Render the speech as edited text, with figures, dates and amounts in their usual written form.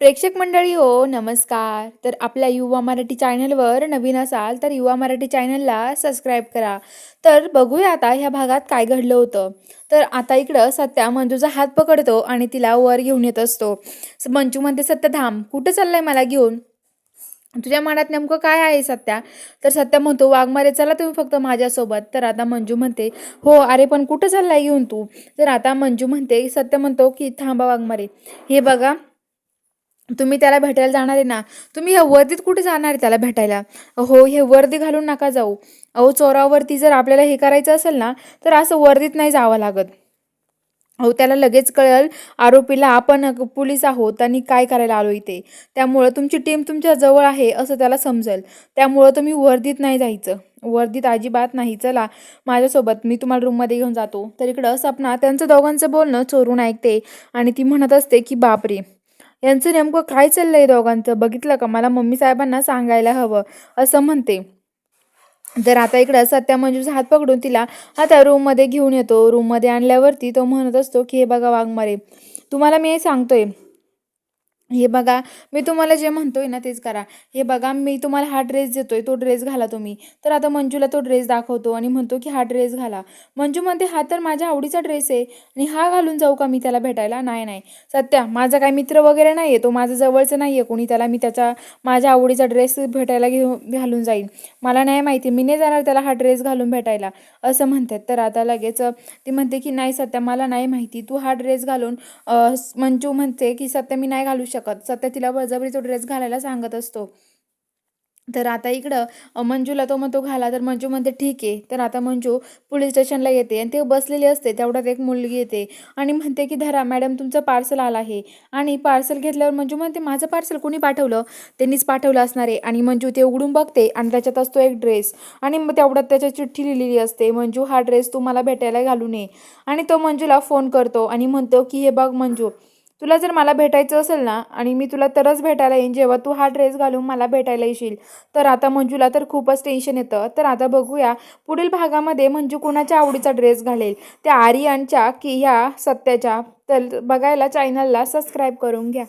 प्रेक्षक मंडळी हो, नमस्कार. तर आपल्या युवा मराठी चॅनलवर नवीन असाल तर युवा मराठी चॅनलला सबस्क्राईब करा. तर बघूया आता ह्या भागात काय घडलं होतं. तर आता इकडं सत्या मंजूचा हात पकडतो आणि तिला वर घेऊन येत असतो. मंजू म्हणते, "सत्या थांब, कुठं चाललाय मला घेऊन? तुझ्या मनात नेमकं काय आहे सत्या?" तर सत्या म्हणतो, "वाघमारे चला तुम्ही फक्त माझ्यासोबत." तर आता मंजू म्हणते, "हो, अरे पण कुठं चाललाय घेऊन तू?" तर आता मंजू म्हणते, सत्य म्हणतो की "थांबा वाघमारे, हे बघा तुम्ही त्याला भेटायला जाणार आहे ना, तुम्ही ह्या वर्दीत कुठे जाणार आहे त्याला भेटायला? हो, हे वर्दी घालून नका जाऊ. अहो, चोरावरती जर आपल्याला हे करायचं असेल ना, तर असं वर्दीत नाही जावं लागत. अहो, त्याला लगेच कळेल आरोपीला आपण पोलीस आहोत आणि काय करायला आलो इथे. त्यामुळं तुमची टीम तुमच्या जवळ आहे असं त्याला समजेल. त्यामुळं तुम्ही वर्दीत नाही जायचं. वर्दीत अजिबात नाही. चला माझ्यासोबत, मी तुम्हाला रूममध्ये घेऊन जातो." तर इकडं सपना त्यांचं दोघांचं बोलणं चोरून ऐकते आणि ती म्हणत असते की "बापरे! यांचं नेमकं काय चाललंय दोघांचं? बघितलं का? मला मम्मी साहेबांना सांगायला हवं." असं म्हणते. तर आता इकडं सत्या मंजूचा हात पकडून तिला आता रूममध्ये घेऊन येतो. रूममध्ये आणल्यावरती तो म्हणत असतो की "हे बघा वाघमारे, तुम्हाला मी हे सांगतोय. हे बघा, मी तुम्हाला जे म्हणतोय ना तेच करा. हे बघा, मी तुम्हाला हा ड्रेस देतोय, तो ड्रेस घाला तुम्ही." तर आता मंजूला तो ड्रेस दाखवतो आणि म्हणतो की "हा ड्रेस घाला." मंजू म्हणते, "हा तर माझ्या आवडीचा ड्रेस आहे आणि हा घालून जाऊ का मी त्याला भेटायला?" "नाही, नाही. सत्या माझा काही मित्र वगैरे नाही आहे. तो माझा जवळचा नाही आहे कोणी. त्याला मी माझ्या आवडीचा ड्रेस भेटायला घालून जाईन. मला नाही माहिती. मी नाही जाणार त्याला हा ड्रेस घालून भेटायला." असं म्हणतात. तर आता लगेच ती म्हणते की "नाही सत्या, मला नाही माहिती. तू हा ड्रेस घालून." मंजू म्हणते की "सत्या मी नाही घालू शकत." सत्या तिला बळजबरी तो ड्रेस घालायला सांगत असतो. तर आता इकडं मंजूला तो म्हणतो घाला, तर मंजू म्हणते ठीक आहे. तर आता मंजू पोलीस स्टेशनला येते आणि ते बसलेली असते. तेवढ्यात एक मुलगी येते आणि म्हणते की "धरा मॅडम, तुमचं पार्सल आलं आहे." आणि पार्सल घेतल्यावर मंजू म्हणते, "माझं पार्सल कोणी पाठवलं?" "त्यांनीच पाठवलं असणार आहे." आणि मंजू ते उघडून बघते आणि त्याच्यात असतो एक ड्रेस आणि मग तेवढ्यात त्याच्या चिठ्ठी लिहिलेली असते, "मंजू, हा ड्रेस तू मला भेटायला घालून ये." आणि तो मंजूला फोन करतो आणि म्हणतो की "हे बघ मंजू, तुला जर मला भेटायचं असेल ना, आणि मी तुला तरच भेटायला येईन जेव्हा तू हा ड्रेस घालून मला भेटायला येशील." तर आता मंजूला तर खूपच टेन्शन येतं. तर आता बघूया पुढील भागामध्ये मंजू कुणाच्या आवडीचा ड्रेस घालेल, त्या आर्यनच्या की ह्या सत्याच्या? तर बघायला चॅनलला सबस्क्राईब करून घ्या.